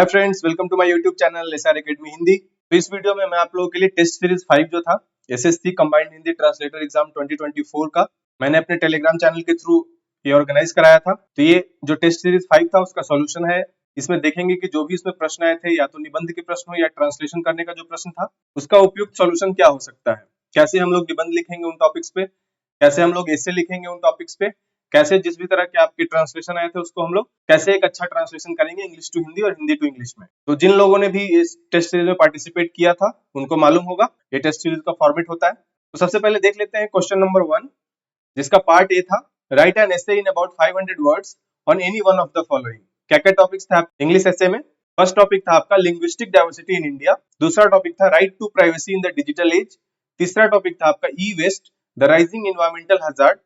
Hi friends, welcome to my YouTube channel SR Academy Hindi. तो इस video में मैं आप लोगों के लिए टेस्ट सीरीज 5 जो था SSC combined Hindi translator exam 2024 का मैंने अपने टेलीग्राम चैनल के थ्रू ये ऑर्गेनाइज कराया था। तो ये जो टेस्ट सीरीज 5 था उसका सॉल्यूशन है। इसमें देखेंगे कि जो भी इसमें प्रश्न आए थे या तो निबंध के प्रश्न हो या ट्रांसलेशन करने का जो प्रश्न था उसका उपयुक्त सॉल्यूशन क्या हो सकता है, कैसे हम लोग निबंध लिखेंगे उन टॉपिक्स पे, कैसे हम लोग एसे लिखेंगे उन टॉपिक्स पे, कैसे जिस भी तरह के आपके ट्रांसलेशन आए थे उसको हम लोग कैसे एक अच्छा ट्रांसलेशन करेंगे इंग्लिश टू हिंदी और हिंदी टू इंग्लिश में। तो जिन लोगों ने भी इस टेस्ट सीरीज में पार्टिसिपेट किया था उनको मालूम होगा ये टेस्ट सीरीज का फॉर्मेट होता है। तो सबसे पहले देख लेते हैं क्वेश्चन नंबर 1, जिसका पार्ट ए था right an essay in about 500 words on any one of the following. क्या क्या टॉपिक्स थे इंग्लिश एसे में? फर्स्ट टॉपिक था आपका लिंग्विस्टिक डाइवर्सिटी इन इंडिया, दूसरा टॉपिक था right to privacy in the digital age, तीसरा टॉपिक था आपका e waste the rising environmental hazard,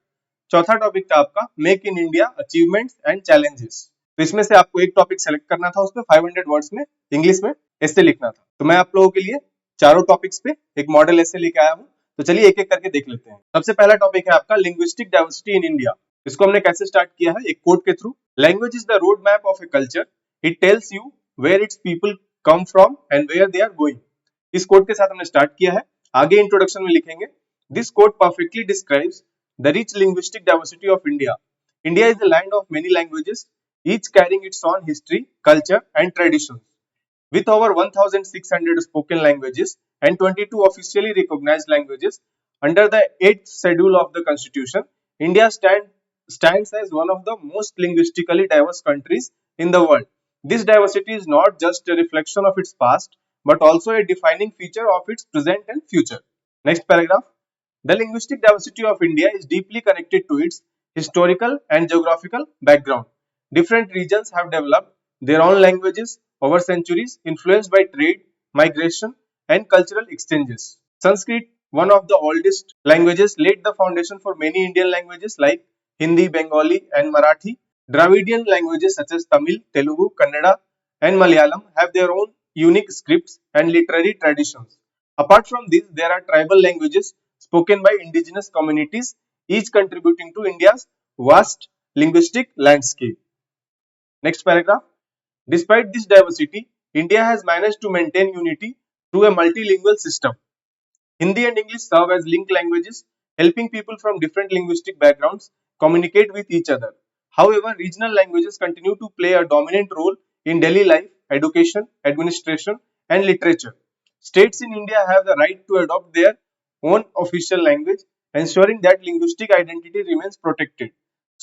चौथा टॉपिक था आपका make in India achievements and challenges. तो इसमें से आपको एक टॉपिक सेलेक्ट करना था, उसमें 500 वर्ड्स में इंग्लिश में ऐसे लिखना था। तो मैं आप लोगों के लिए चारों टॉपिक्स पे एक मॉडल ऐसे लेके आया हूँ। तो चलिए एक एक करके देख लेते हैं। सबसे पहला टॉपिक है आपका लिंग्विस्टिक डाइवर्सिटी इन इंडिया। इसको हमने कैसे स्टार्ट किया है, एक कोट के through. Language is the road map of a culture, it tells you where its people come from and where they are going. इस कोट के साथ हमने स्टार्ट किया है। आगे इंट्रोडक्शन में लिखेंगे this quote perfectly describes the rich linguistic diversity of India. India is a land of many languages, each carrying its own history, culture, and traditions. With over 1,600 spoken languages and 22 officially recognized languages, under the 8th schedule of the Constitution, India stands as one of the most linguistically diverse countries in the world. This diversity is not just a reflection of its past, but also a defining feature of its present and future. Next paragraph. The linguistic diversity of India is deeply connected to its historical and geographical background. Different regions have developed their own languages over centuries, influenced by trade, migration, and cultural exchanges. Sanskrit, one of the oldest languages, laid the foundation for many Indian languages like Hindi, Bengali, and Marathi. Dravidian languages such as Tamil, Telugu, Kannada, and Malayalam have their own unique scripts and literary traditions. Apart from these, there are tribal languages spoken by indigenous communities, each contributing to India's vast linguistic landscape. Next paragraph. Despite this diversity, India has managed to maintain unity through a multilingual system. Hindi and English serve as link languages, helping people from different linguistic backgrounds communicate with each other. However, regional languages continue to play a dominant role in daily life, education, administration, and literature. States in India have the right to adopt their own official language, ensuring that linguistic identity remains protected.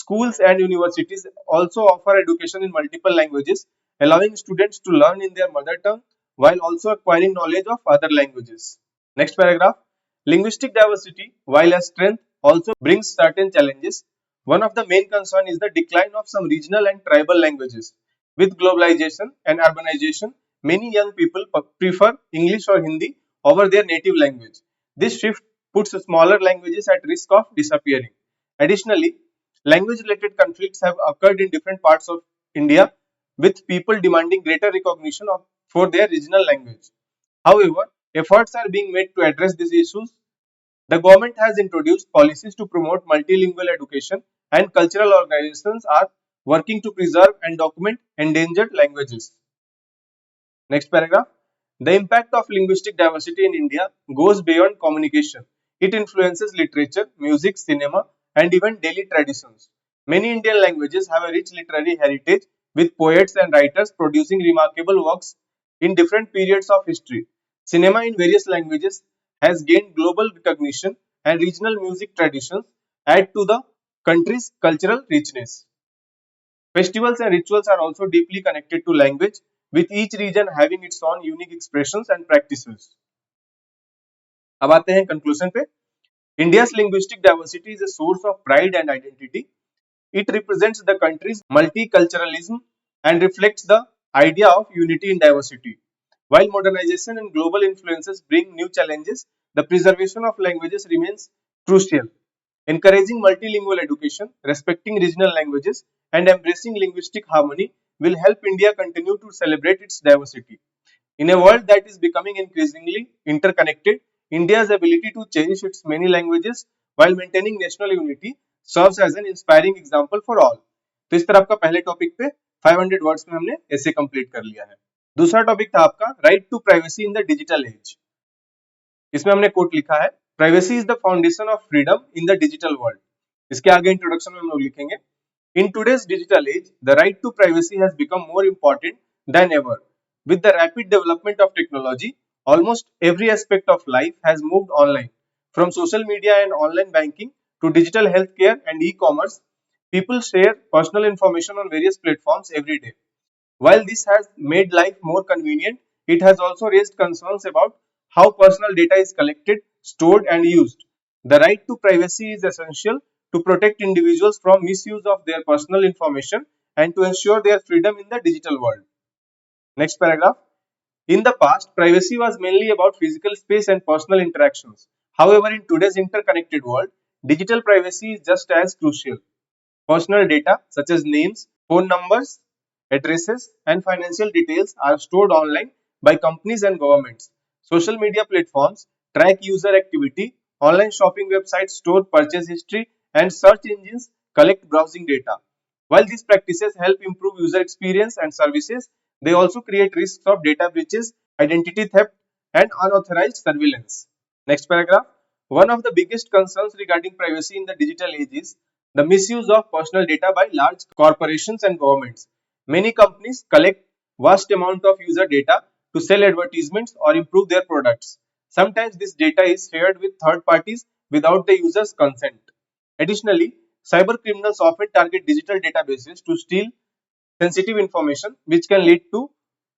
Schools and universities also offer education in multiple languages, allowing students to learn in their mother tongue while also acquiring knowledge of other languages. Next paragraph. Linguistic diversity, while a strength, also brings certain challenges. One of the main concerns is the decline of some regional and tribal languages. With globalization and urbanization, many young people prefer English or Hindi over their native language. This shift puts smaller languages at risk of disappearing. Additionally, language-related conflicts have occurred in different parts of India, with people demanding greater recognition for their regional language. However, efforts are being made to address these issues. The government has introduced policies to promote multilingual education, and cultural organizations are working to preserve and document endangered languages. Next paragraph. The impact of linguistic diversity in India goes beyond communication. It influences literature, music, cinema, and even daily traditions. Many Indian languages have a rich literary heritage, with poets and writers producing remarkable works in different periods of history. Cinema in various languages has gained global recognition, and regional music traditions add to the country's cultural richness. Festivals and rituals are also deeply connected to language, with each region having its own unique expressions and practices. अब आते हैं conclusion पे। India's linguistic diversity is a source of pride and identity. It represents the country's multiculturalism and reflects the idea of unity in diversity. While modernization and global influences bring new challenges, the preservation of languages remains crucial. Encouraging multilingual education, respecting regional languages, and embracing linguistic harmony will help India continue to celebrate its diversity. In a world that is becoming increasingly interconnected, India's ability to cherish its many languages while maintaining national unity serves as an inspiring example for all. तो इस तरह आपका पहले topic पे 500 words में हमने ऐसे complete कर लिया है। दूसरा टॉपिक था आपका right to privacy in the digital age. इसमें हमने कोट लिखा है, privacy is the foundation of freedom in the digital world. इसके आगे इंट्रोडक्शन में हम लोग लिखेंगे, in today's digital age, the right to privacy has become more important than ever. With the rapid development of technology, almost every aspect of life has moved online. From social media and online banking to digital healthcare and e-commerce, people share personal information on various platforms every day. While this has made life more convenient, it has also raised concerns about how personal data is collected, stored, and used. The right to privacy is essential to protect individuals from misuse of their personal information and to ensure their freedom in the digital world. Next paragraph. In the past, privacy was mainly about physical space and personal interactions. However, in today's interconnected world, digital privacy is just as crucial. Personal data such as names, phone numbers, addresses, and financial details are stored online by companies and governments. Social media platforms track user activity, online shopping websites store purchase history, and search engines collect browsing data. While these practices help improve user experience and services, they also create risks of data breaches, identity theft, and unauthorized surveillance. Next paragraph. One of the biggest concerns regarding privacy in the digital age is the misuse of personal data by large corporations and governments. Many companies collect vast amount of user data to sell advertisements or improve their products. Sometimes this data is shared with third parties without the user's consent. Additionally, cyber criminals often target digital databases to steal sensitive information, which can lead to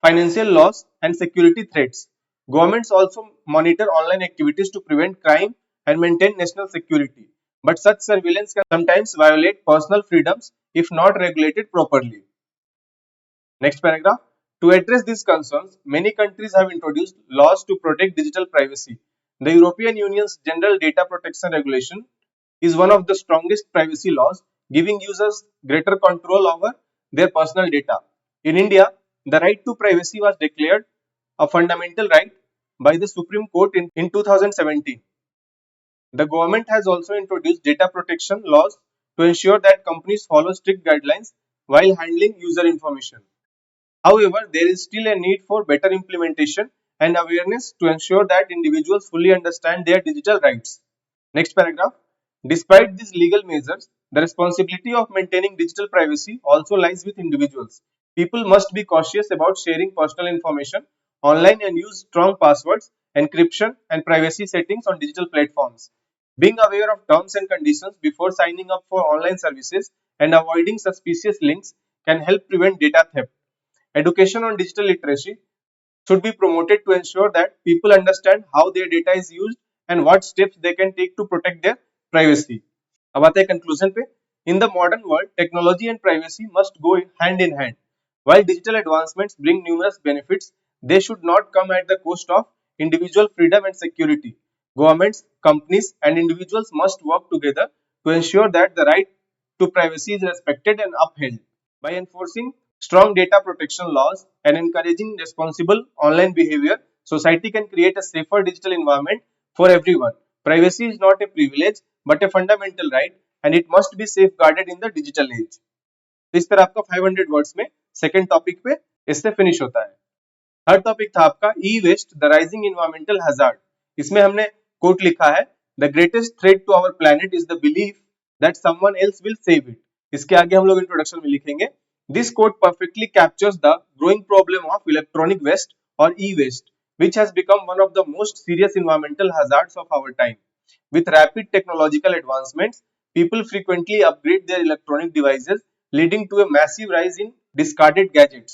financial loss and security threats. Governments also monitor online activities to prevent crime and maintain national security. But such surveillance can sometimes violate personal freedoms if not regulated properly. Next paragraph. To address these concerns, many countries have introduced laws to protect digital privacy. The European Union's General Data Protection Regulation is one of the strongest privacy laws, giving users greater control over their personal data. In India, the right to privacy was declared a fundamental right by the Supreme Court in 2017. The government has also introduced data protection laws to ensure that companies follow strict guidelines while handling user information. However, there is still a need for better implementation and awareness to ensure that individuals fully understand their digital rights. Next paragraph. Despite these legal measures, the responsibility of maintaining digital privacy also lies with individuals. People must be cautious about sharing personal information online and use strong passwords, encryption, and privacy settings on digital platforms. Being aware of terms and conditions before signing up for online services and avoiding suspicious links can help prevent data theft. Education on digital literacy should be promoted to ensure that people understand how their data is used and what steps they can take to protect their privacy. अब आते हैं conclusion पे। In the modern world technology and privacy must go hand in hand. While digital advancements bring numerous benefits, they should not come at the cost of individual freedom and security. Governments, companies, and individuals must work together to ensure that the right to privacy is respected and upheld. By enforcing strong data protection laws and encouraging responsible online behavior, society can create a safer digital environment for everyone. Privacy is not a privilege but a fundamental right and it must be safeguarded in the digital age. इस तरह आपका 500 words में second topic पे इससे finish होता है। Third topic था आपका e waste the rising environmental hazard. इसमें हमने कोट लिखा है, the greatest threat to our planet is the belief that someone else will save it. इसके आगे हम लोग इंट्रोडक्शन में लिखेंगे, this quote perfectly captures the growing problem of electronic waste और e waste which has become one of the most serious environmental hazards of our time. With rapid technological advancements, people frequently upgrade their electronic devices, leading to a massive rise in discarded gadgets.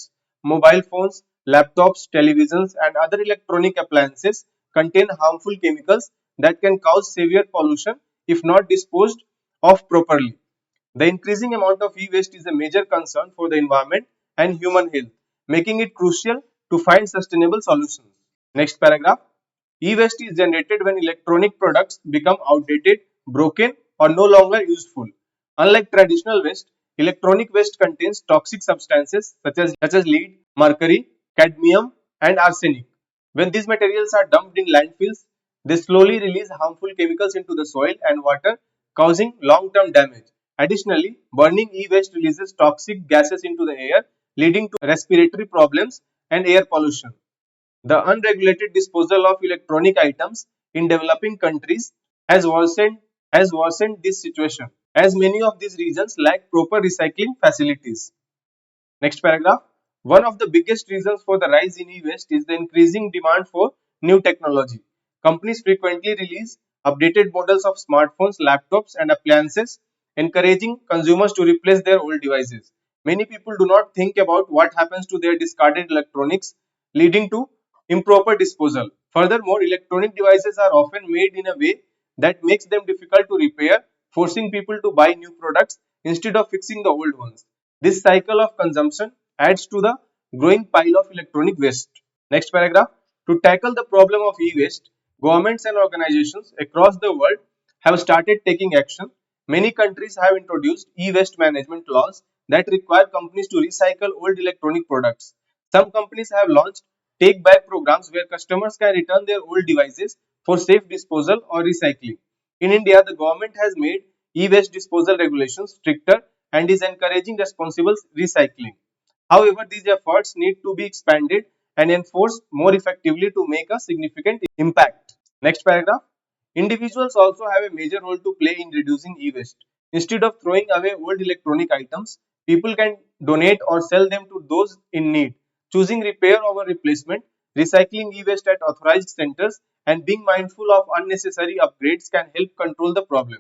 Mobile phones, laptops, televisions, and other electronic appliances contain harmful chemicals that can cause severe pollution if not disposed of properly. The increasing amount of e-waste is a major concern for the environment and human health, making it crucial to find sustainable solutions. Next paragraph. E-waste is generated when electronic products become outdated, broken, or no longer useful. Unlike traditional waste, electronic waste contains toxic substances such as lead, mercury, cadmium, and arsenic. When these materials are dumped in landfills, they slowly release harmful chemicals into the soil and water, causing long-term damage. Additionally, burning e-waste releases toxic gases into the air, leading to respiratory problems and air pollution. The unregulated disposal of electronic items in developing countries has worsened this situation, as many of these regions lack proper recycling facilities. Next paragraph. One of the biggest reasons for the rise in e-waste is the increasing demand for new technology. Companies frequently release updated models of smartphones, laptops, and appliances, encouraging consumers to replace their old devices. Many people do not think about what happens to their discarded electronics, leading to improper disposal. Furthermore, electronic devices are often made in a way that makes them difficult to repair, forcing people to buy new products instead of fixing the old ones. This cycle of consumption adds to the growing pile of electronic waste. Next paragraph. To tackle the problem of e-waste, governments and organizations across the world have started taking action. Many countries have introduced e-waste management laws that require companies to recycle old electronic products. Some companies have launched take back programs where customers can return their old devices for safe disposal or recycling. In India, the government has made e-waste disposal regulations stricter and is encouraging responsible recycling. However, these efforts need to be expanded and enforced more effectively to make a significant impact. Next paragraph. Individuals also have a major role to play in reducing e-waste. Instead of throwing away old electronic items, people can donate or sell them to those in need. Choosing repair over replacement, recycling e-waste at authorized centers, and being mindful of unnecessary upgrades can help control the problem.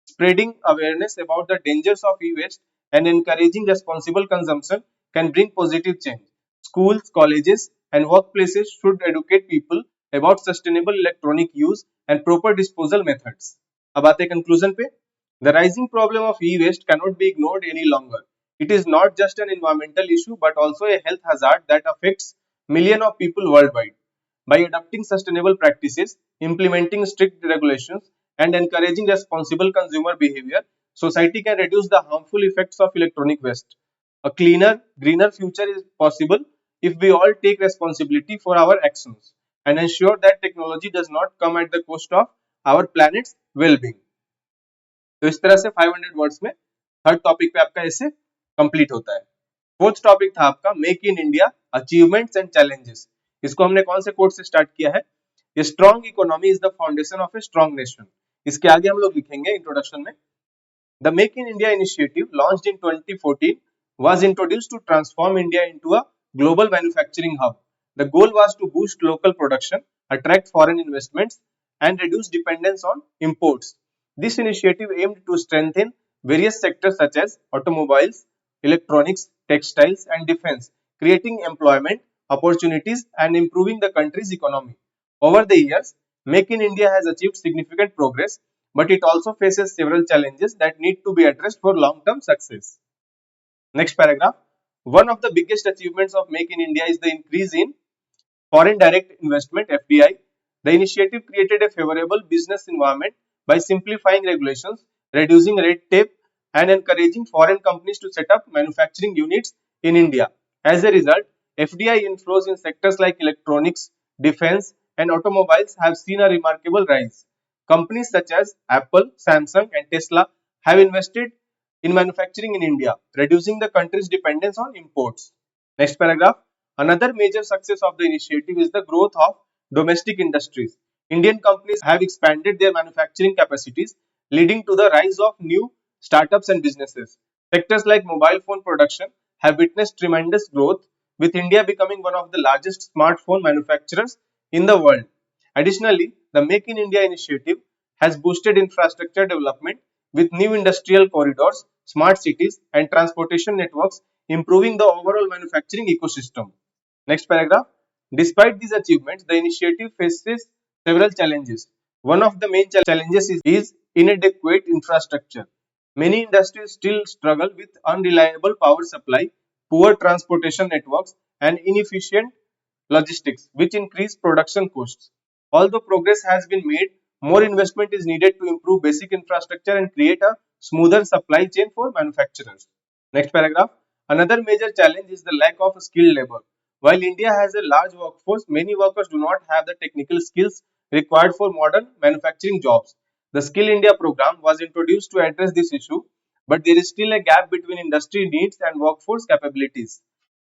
Spreading awareness about the dangers of e-waste and encouraging responsible consumption can bring positive change. Schools, colleges, and workplaces should educate people about sustainable electronic use and proper disposal methods. अब आते हैं conclusion पे. The rising problem of e-waste cannot be ignored any longer. It is not just an environmental issue but also a health hazard that affects millions of people worldwide. By adopting sustainable practices, implementing strict regulations, and encouraging responsible consumer behavior, society can reduce the harmful effects of electronic waste. A cleaner, greener future is possible if we all take responsibility for our actions and ensure that technology does not come at the cost of our planet's well-being. तो इस तरह से 500 words में third topic पे आपका ऐसे complete होता है. फोर्थ टॉपिक था आपका make in India achievements and challenges. इसको हमने कौन से कोट से स्टार्ट किया है? A strong economy is the foundation of a strong nation. इसके आगे हम लोग लिखेंगे इंट्रोडक्शन में. The Make in India initiative, launched in 2014, was introduced to transform India into a global manufacturing hub. The goal was to boost local production, attract foreign investments, and reduce dependence on imports. This initiative aimed to strengthen various sectors such as automobiles, electronics, textiles, and defense, creating employment opportunities and improving the country's economy. Over the years, Make in India has achieved significant progress, but it also faces several challenges that need to be addressed for long-term success. Next paragraph. One of the biggest achievements of Make in India is the increase in foreign direct investment (FDI). The initiative created a favorable business environment by simplifying regulations, reducing red tape, and encouraging foreign companies to set up manufacturing units in India. As a result, FDI inflows in sectors like electronics, defense, and automobiles have seen a remarkable rise. Companies such as Apple, Samsung, and Tesla have invested in manufacturing in India, reducing the country's dependence on imports. Next paragraph. Another major success of the initiative is the growth of domestic industries. Indian companies have expanded their manufacturing capacities, leading to the rise of new startups and businesses. Sectors like mobile phone production have witnessed tremendous growth, with India becoming one of the largest smartphone manufacturers in the world. Additionally, the Make in India initiative has boosted infrastructure development with new industrial corridors, smart cities, and transportation networks, improving the overall manufacturing ecosystem. Next paragraph. Despite these achievements, the initiative faces several challenges. One of the main challenges is inadequate infrastructure. Many industries still struggle with unreliable power supply, poor transportation networks, and inefficient logistics, which increase production costs. Although progress has been made, more investment is needed to improve basic infrastructure and create a smoother supply chain for manufacturers. Next paragraph. Another major challenge is the lack of skilled labor. While India has a large workforce, many workers do not have the technical skills required for modern manufacturing jobs. The Skill India program was introduced to address this issue, but there is still a gap between industry needs and workforce capabilities.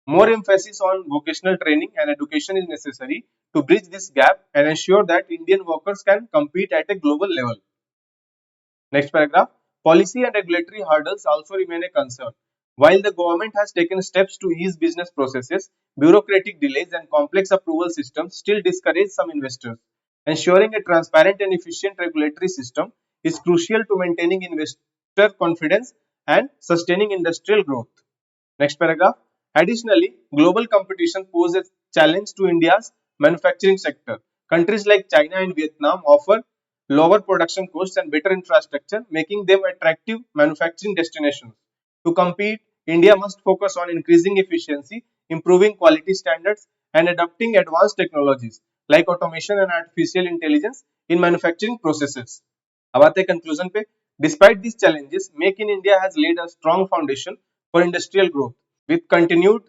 More emphasis on vocational training and education is necessary to bridge this gap and ensure that Indian workers can compete at a global level. Next paragraph. Policy and regulatory hurdles also remain a concern. While the government has taken steps to ease business processes, bureaucratic delays and complex approval systems still discourage some investors. Ensuring a transparent and efficient regulatory system is crucial to maintaining investor confidence and sustaining industrial growth. Next paragraph. Additionally, global competition poses a challenge to India's manufacturing sector. Countries like China and Vietnam offer lower production costs and better infrastructure, making them attractive manufacturing destinations. To compete, India must focus on increasing efficiency, improving quality standards, and adopting advanced technologies like automation and artificial intelligence in manufacturing processes. अब आते हैं conclusion पे. Despite these challenges, Make in India has laid a strong foundation for industrial growth. With continued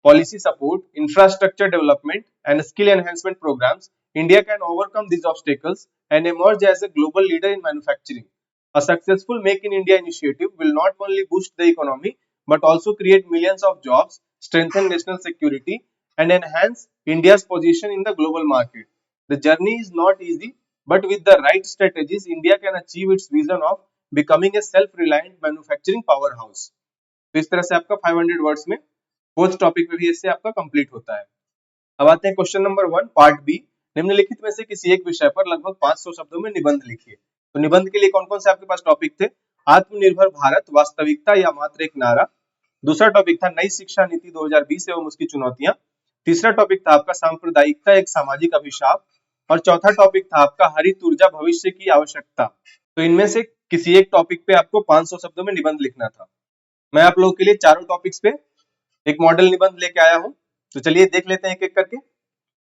policy support, infrastructure development, and skill enhancement programs, India can overcome these obstacles and emerge as a global leader in manufacturing. A successful Make in India initiative will not only boost the economy but also create millions of jobs, strengthen national security, and enhance India's position in the global market. The journey is not easy, but with the right strategies, India can achieve its vision of becoming a self-reliant manufacturing powerhouse. तो इस तरह से आपका 500 words में fourth topic में भी इससे आपका कंप्लीट होता है. अब आते हैं क्वेश्चन नंबर 1 पार्ट बी. निम्नलिखित में से किसी एक विषय पर लगभग 500 शब्दों में निबंध लिखिए. तो निबंध के लिए कौन कौन से आपके पास टॉपिक थे? आत्मनिर्भर भारत वास्तविकता या मात्र एक नारा. दूसरा टॉपिक था नई शिक्षा नीति 2020 एवं उसकी चुनौतियां. तीसरा टॉपिक था आपका सांप्रदायिकता एक सामाजिक अभिशाप. और चौथा टॉपिक था आपका हरित ऊर्जा भविष्य की आवश्यकता. तो इनमें से किसी एक टॉपिक पे आपको 500 शब्दों में निबंध लिखना था. मैं आप लोगों के लिए चारों टॉपिक्स पे एक मॉडल निबंध लेके आया हूं. तो चलिए देख लेते हैं एक एक करके.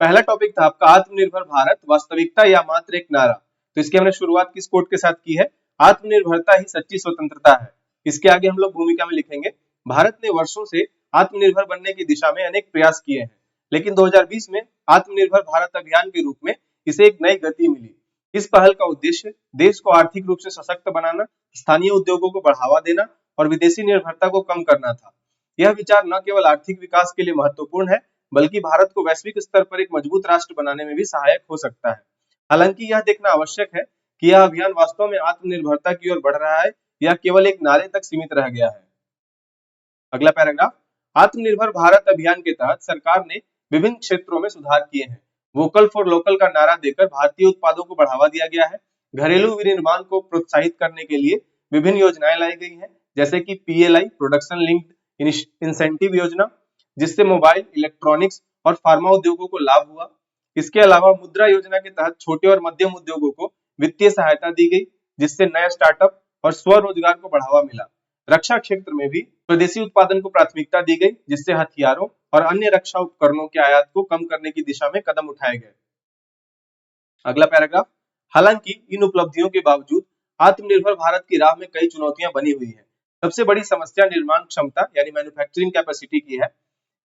पहला टॉपिक था आपका आत्मनिर्भर भारत वास्तविकता या मात्र एक नारा. तो इसकी हमने शुरुआत किस कोट के साथ की है? आत्मनिर्भरता ही सच्ची स्वतंत्रता है. इसके आगे हम लोग भूमिका में लिखेंगे भारत ने वर्षों से आत्मनिर्भर बनने की दिशा में अनेक प्रयास किए हैं, लेकिन 2020 में आत्मनिर्भर भारत अभियान के रूप में इसे एक नई गति मिली. इस पहल का उद्देश्य देश को आर्थिक रूप से सशक्त बनाना, स्थानीय उद्योगों को बढ़ावा देना और विदेशी निर्भरता को कम करना था. यह विचार न केवल आर्थिक विकास के लिए महत्वपूर्ण है, बल्कि भारत को वैश्विक स्तर पर एक मजबूत राष्ट्र बनाने में भी सहायक हो सकता है. हालांकि यह देखना आवश्यक है कि यह अभियान वास्तव में आत्मनिर्भरता की ओर बढ़ रहा है या केवल एक नारे तक सीमित रह गया है. अगला पैराग्राफ. आत्मनिर्भर भारत अभियान के तहत सरकार ने विभिन्न क्षेत्रों में सुधार किए हैं. वोकल फॉर लोकल का नारा देकर भारतीय उत्पादों को बढ़ावा दिया गया है. घरेलू विनिर्माण को प्रोत्साहित करने के लिए विभिन्न योजनाएं लाई गई हैं, जैसे कि PLI प्रोडक्शन लिंक्ड इंसेंटिव योजना, जिससे मोबाइल, इलेक्ट्रॉनिक्स और फार्मा उद्योगों को लाभ हुआ. इसके अलावा मुद्रा योजना के तहत छोटे और मध्यम उद्योगों को वित्तीय सहायता दी गई, जिससे नए स्टार्टअप और स्वरोजगार को बढ़ावा मिला. रक्षा क्षेत्र में भी स्वदेशी उत्पादन को प्राथमिकता दी गई, जिससे हथियारों और अन्य रक्षा उपकरणों के आयात को कम करने की दिशा में कदम उठाए गए. अगला पैराग्राफ. हालांकि इन उपलब्धियों के बावजूद आत्मनिर्भर भारत की राह में कई चुनौतियां बनी हुई हैं. सबसे बड़ी समस्या निर्माण क्षमता यानी मैन्युफैक्चरिंग कैपेसिटी की है.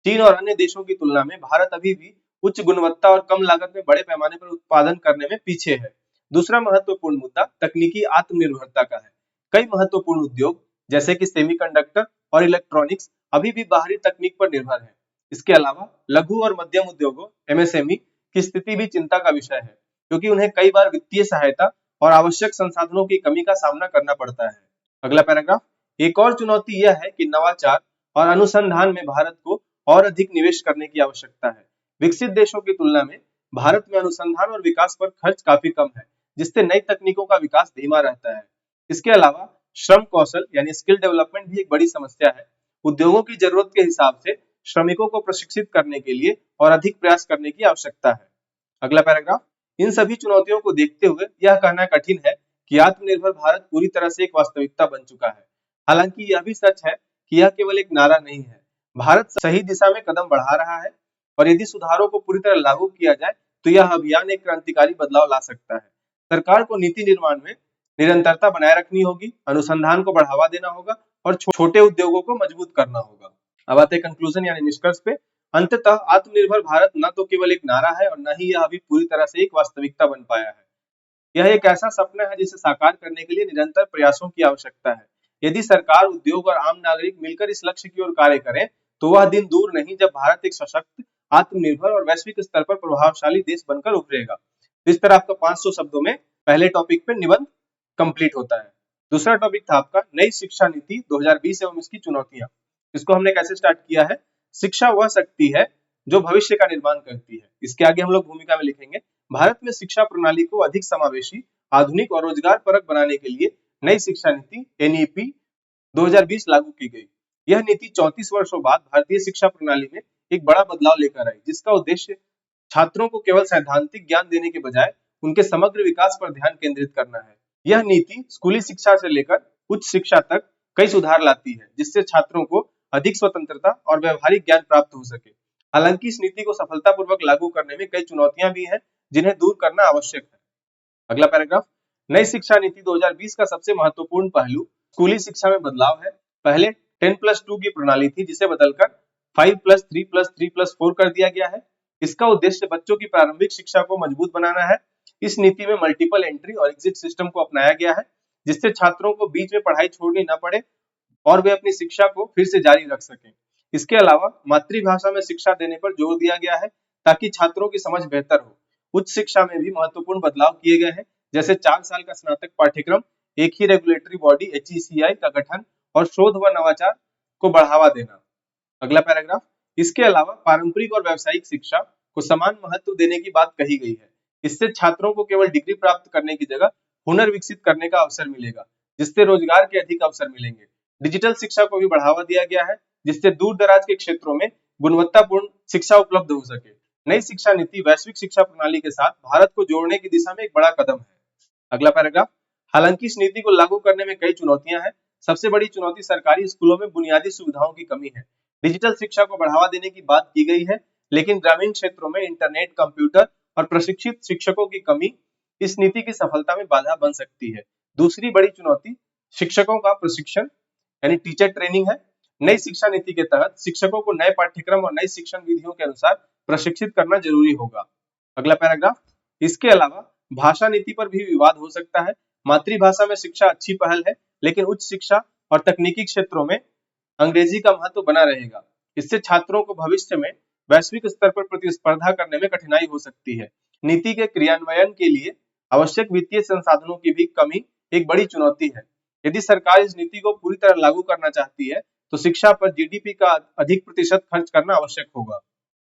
चीन और अन्य देशों की तुलना में भारत अभी भी उच्च गुणवत्ता और कम लागत में बड़े पैमाने पर उत्पादन करने में पीछे है. दूसरा महत्वपूर्ण मुद्दा तकनीकी आत्मनिर्भरता का है. कई महत्वपूर्ण उद्योग जैसे कि सेमीकंडक्टर और इलेक्ट्रॉनिक्स अभी भी बाहरी तकनीक पर निर्भर है. इसके अलावा लघु और मध्यम उद्योगों MSME की स्थिति भी चिंता का विषय है, क्योंकि उन्हें कई बार वित्तीय सहायता और आवश्यक संसाधनों की कमी का सामना करना पड़ता है. अगला पैराग्राफ. एक और चुनौती यह है कि नवाचार और अनुसंधान में भारत को और अधिक निवेश करने की आवश्यकता है. विकसित देशों की तुलना में भारत में अनुसंधान और विकास पर खर्च काफी कम है, जिससे नई तकनीकों का विकास धीमा रहता है. इसके अलावा श्रम कौशल यानी स्किल डेवलपमेंट भी एक बड़ी समस्या है. उद्योगों की जरूरत के हिसाब से श्रमिकों को प्रशिक्षित करने के लिए और अधिक प्रयास करने की आवश्यकता है. अगला पैराग्राफ. इन सभी चुनौतियों को देखते हुए यह कहना कठिन है कि आत्मनिर्भर भारत पूरी तरह से एक वास्तविकता बन चुका है. हालांकि यह भी सच है कि यह केवल एक नारा नहीं है. भारत सही दिशा में कदम बढ़ा रहा है और यदि सुधारों को पूरी तरह लागू किया जाए तो यह अभियान एक क्रांतिकारी बदलाव ला सकता है. सरकार को नीति निर्माण में निरंतरता बनाए रखनी होगी, अनुसंधान को बढ़ावा देना होगा और छोटे उद्योगों को मजबूत करना होगा. अब आते हैं कंक्लूजन यानी निष्कर्ष पे. अंततः आत्मनिर्भर भारत न तो केवल एक नारा है और न ही यह अभी पूरी तरह से एक वास्तविकता बन पाया है. यह एक ऐसा सपना है जिसे साकार करने के लिए निरंतर प्रयासों की आवश्यकता है. यदि सरकार, उद्योग और आम नागरिक मिलकर इस लक्ष्य की ओर कार्य करें तो वह दिन दूर नहीं जब भारत एक सशक्त, आत्मनिर्भर और वैश्विक स्तर पर प्रभावशाली देश बनकर उभरेगा। इस तरह आपका 500 शब्दों में पहले टॉपिक पे निबंध कंप्लीट होता है। दूसरा टॉपिक था आपका नई शिक्षा नीति 2020 एवं इसकी चुनौतियां। इसको हमने कैसे स्टार्ट किया है? शिक्षा वह शक्ति है जो भविष्य का निर्माण करती है। इसके आगे हम लोग भूमिका में लिखेंगे, भारत में शिक्षा प्रणाली को अधिक समावेशी, आधुनिक और रोजगार परक बनाने के लिए नई शिक्षा नीति एनईपी 2020 लागू की गई। यह नीति 34 वर्षों बाद भारतीय शिक्षा प्रणाली में एक बड़ा बदलाव लेकर आई, जिसका उद्देश्य छात्रों को केवल सैद्धांतिक ज्ञान देने के बजाय उनके समग्र विकास पर ध्यान केंद्रित करना है। यह नीति स्कूली शिक्षा से लेकर उच्च शिक्षा तक कई सुधार लाती है, जिससे छात्रों को अधिक स्वतंत्रता और व्यवहारिक ज्ञान प्राप्त हो सके। हालांकि इस नीति को सफलतापूर्वक लागू करने में कई चुनौतियां भी हैं, जिन्हें दूर करना आवश्यक है। अगला पैराग्राफ, नई शिक्षा नीति 2020 का सबसे महत्वपूर्ण पहलू स्कूली शिक्षा में बदलाव है। पहले 10+2 की प्रणाली थी, जिसे बदलकर 5+3+3+4 कर दिया गया है। इसका उद्देश्य बच्चों की प्रारंभिक शिक्षा को मजबूत बनाना है। इस नीति में मल्टीपल एंट्री और एग्जिट सिस्टम को अपनाया गया है, जिससे छात्रों को बीच में पढ़ाई छोड़नी न पड़े और वे अपनी शिक्षा को फिर से जारी रख सकें। इसके अलावा मातृभाषा में शिक्षा देने पर जोर दिया गया है, ताकि छात्रों की समझ बेहतर हो। उच्च शिक्षा में भी महत्वपूर्ण बदलाव किए गए हैं, जैसे 4 साल का स्नातक पाठ्यक्रम, एक ही रेगुलेटरी बॉडी HECI का गठन और शोध व नवाचार को बढ़ावा देना। अगला पैराग्राफ, इसके अलावा पारंपरिक और व्यावसायिक शिक्षा को समान महत्व देने की बात कही गई है। इससे छात्रों को केवल डिग्री प्राप्त करने की जगह हुनर विकसित करने का अवसर मिलेगा, जिससे रोजगार के अधिक अवसर मिलेंगे। डिजिटल शिक्षा को भी बढ़ावा दिया गया है, जिससे दूर दराज के क्षेत्रों में गुणवत्तापूर्ण शिक्षा उपलब्ध हो सके। नई शिक्षा नीति वैश्विक शिक्षा प्रणाली के साथ भारत को जोड़ने की दिशा में एक बड़ा कदम है। अगला पैराग्राफ, हालांकि इस नीति को लागू करने में कई चुनौतियां हैं। सबसे बड़ी चुनौती सरकारी स्कूलों में बुनियादी सुविधाओं की कमी है। डिजिटल शिक्षा को बढ़ावा देने की बात की गई है, लेकिन ग्रामीण क्षेत्रों में इंटरनेट, कंप्यूटर और प्रशिक्षित शिक्षकों की कमी इस नीति की सफलता में बाधा बन सकती है। दूसरी बड़ी चुनौती शिक्षकों का प्रशिक्षण यानी टीचर ट्रेनिंग है। नई शिक्षा नीति के तहत शिक्षकों को नए पाठ्यक्रम और नई शिक्षण विधियों के अनुसार प्रशिक्षित करना जरूरी होगा। अगला पैराग्राफ, इसके अलावा भाषा नीति पर भी विवाद हो सकता है। मातृभाषा में शिक्षा अच्छी पहल है, लेकिन उच्च शिक्षा और तकनीकी क्षेत्रों में अंग्रेजी का महत्व बना रहेगा। इससे छात्रों को भविष्य में वैश्विक स्तर पर प्रतिस्पर्धा करने में कठिनाई हो सकती है। नीति के क्रियान्वयन के लिए आवश्यक वित्तीय संसाधनों की भी कमी एक बड़ी चुनौती है। यदि सरकार इस नीति को पूरी तरह लागू करना चाहती है, तो शिक्षा पर GDP का अधिक प्रतिशत खर्च करना आवश्यक होगा।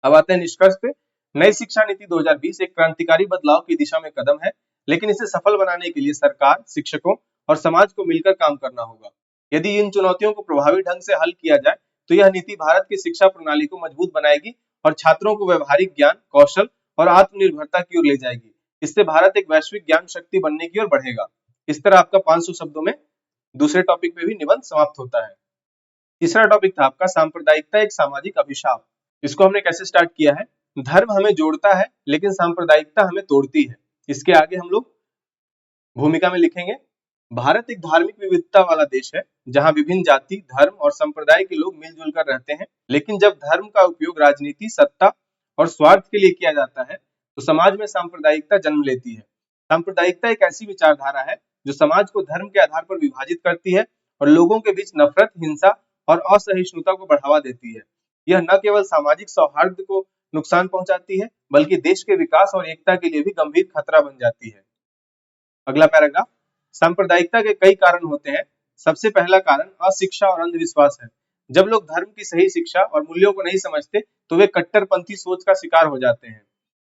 अब आते हैं निष्कर्ष पे। नई शिक्षा नीति 2020 एक क्रांतिकारी बदलाव की दिशा में कदम है, लेकिन इसे सफल बनाने के लिए सरकार, शिक्षकों और समाज को मिलकर काम करना होगा। यदि इन चुनौतियों को प्रभावी ढंग से हल किया जाए, तो यह नीति भारत की शिक्षा प्रणाली को मजबूत बनाएगी और छात्रों को व्यवहारिक ज्ञान, कौशल और आत्मनिर्भरता की ओर ले जाएगी। इससे भारत एक वैश्विक ज्ञान शक्ति बनने की ओर बढ़ेगा। इस तरह आपका 500 शब्दों में दूसरे टॉपिक पे भी निबंध समाप्त होता है। तीसरा टॉपिक था आपका सांप्रदायिकता एक सामाजिक अभिशाप। इसको हमने कैसे स्टार्ट किया है? धर्म हमें जोड़ता है, लेकिन सांप्रदायिकता हमें तोड़ती है। इसके आगे हम लोग भूमिका में लिखेंगे, भारत एक धार्मिक विविधता वाला देश है, जहां विभिन्न जाति, धर्म और संप्रदाय के लोग मिलजुल कर रहते हैं। लेकिन जब धर्म का उपयोग राजनीति, सत्ता और स्वार्थ के लिए किया जाता है, तो समाज में सांप्रदायिकता जन्म लेती है। सांप्रदायिकता एक ऐसी विचारधारा है जो समाज को धर्म के आधार पर विभाजित करती है और लोगों के बीच नफरत, हिंसा और असहिष्णुता को बढ़ावा देती है। यह न केवल सामाजिक सौहार्द को नुकसान पहुंचाती है, बल्कि देश के विकास और एकता के लिए भी गंभीर खतरा बन जाती है। अगला पैराग्राफ, सांप्रदायिकता के कई कारण होते हैं। सबसे पहला कारण अशिक्षा और अंधविश्वास है। जब लोग धर्म की सही शिक्षा और मूल्यों को नहीं समझते, तो वे कट्टरपंथी सोच का शिकार हो जाते हैं।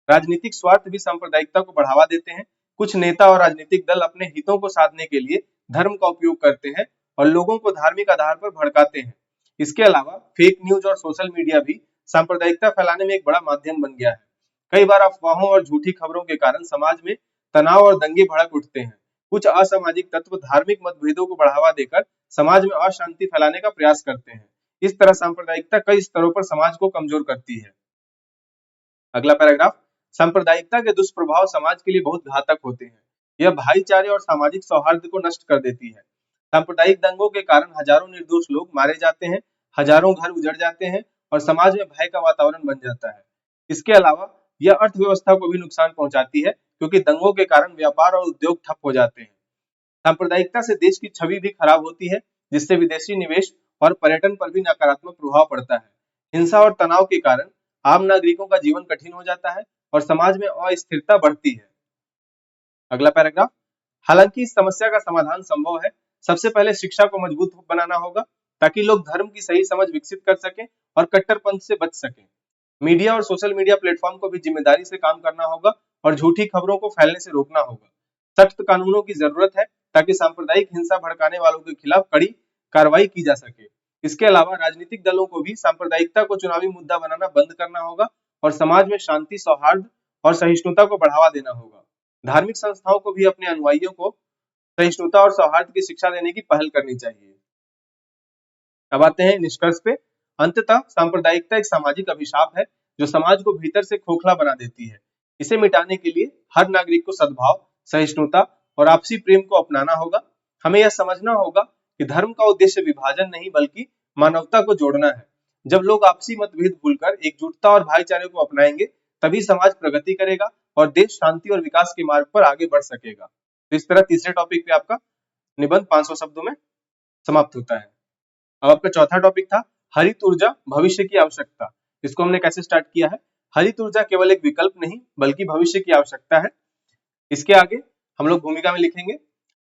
राजनीतिक स्वार्थ भी सांप्रदायिकता को बढ़ावा देते हैं। कुछ नेता और राजनीतिक दल अपने हितों को साधने के लिए धर्म का उपयोग करते हैं और लोगों को धार्मिक आधार पर भड़काते हैं। इसके अलावा फेक न्यूज और सोशल मीडिया भी सांप्रदायिकता फैलाने में एक बड़ा माध्यम बन गया है। कई बार अफवाहों और झूठी खबरों के कारण समाज में तनाव और दंगे भड़क उठते हैं। कुछ असामाजिक तत्व धार्मिक मतभेदों को बढ़ावा देकर समाज में अशांति फैलाने का प्रयास करते हैं। इस तरह सांप्रदायिकता कई स्तरों पर समाज को कमजोर करती है। अगला पैराग्राफ, सांप्रदायिकता के दुष्प्रभाव समाज के लिए बहुत घातक होते हैं। यह भाईचारे और सामाजिक सौहार्द को नष्ट कर देती है। सांप्रदायिक दंगों के कारण हजारों निर्दोष लोग मारे जाते हैं, हजारों घर उजड़ जाते हैं और समाज में भय का वातावरण बन जाता है। इसके अलावा यह अर्थव्यवस्था को भी नुकसान पहुंचाती है, क्योंकि दंगों के कारण व्यापार और उद्योग ठप हो जाते हैं। सांप्रदायिकता से देश की छवि भी खराब होती है, जिससे विदेशी निवेश और पर्यटन पर भी नकारात्मक प्रभाव पड़ता है। हिंसा और तनाव के कारण आम नागरिकों का जीवन कठिन हो जाता है और समाज में अस्थिरता बढ़ती है। अगला पैराग्राफ, हालांकि इस समस्या का समाधान संभव है। सबसे पहले शिक्षा को मजबूत बनाना होगा ताकि लोग धर्म की सही समझ विकसित कर सकें और कट्टरपंथ से बच सकें। मीडिया और सोशल मीडिया प्लेटफॉर्म को भी जिम्मेदारी से काम करना होगा और झूठी खबरों को फैलने से रोकना होगा। सख्त कानूनों की जरूरत है ताकि सांप्रदायिक हिंसा भड़काने वालों के खिलाफ कड़ी कार्रवाई की जा सके। इसके अलावा राजनीतिक दलों को भी सांप्रदायिकता को चुनावी मुद्दा बनाना बंद करना होगा और समाज में शांति, सौहार्द और सहिष्णुता को बढ़ावा देना होगा। धार्मिक संस्थाओं को भी अपने अनुयायियों को सहिष्णुता और सौहार्द की शिक्षा देने की पहल करनी चाहिए। अब आते हैं निष्कर्ष पे। अंततः सांप्रदायिकता एक सामाजिक अभिशाप है जो समाज को भीतर से खोखला बना देती है। इसे मिटाने के लिए हर नागरिक को सद्भाव, सहिष्णुता और आपसी प्रेम को अपनाना होगा। हमें यह समझना होगा कि धर्म का उद्देश्य विभाजन नहीं बल्कि मानवता को जोड़ना है। जब लोग आपसी मतभेद भूलकर एकजुटता और भाईचारे को अपनाएंगे तभी समाज प्रगति करेगा और देश शांति और विकास के मार्ग पर आगे बढ़ सकेगा। तो इस तरह तीसरे टॉपिक पे आपका निबंध 500 शब्दों में समाप्त होता है। अब आपका चौथा टॉपिक था हरित ऊर्जा, भविष्य की आवश्यकता। इसको हमने कैसे स्टार्ट किया है? हरित ऊर्जा केवल एक विकल्प नहीं बल्कि भविष्य की आवश्यकता है। इसके आगे हम लोग भूमिका में लिखेंगे,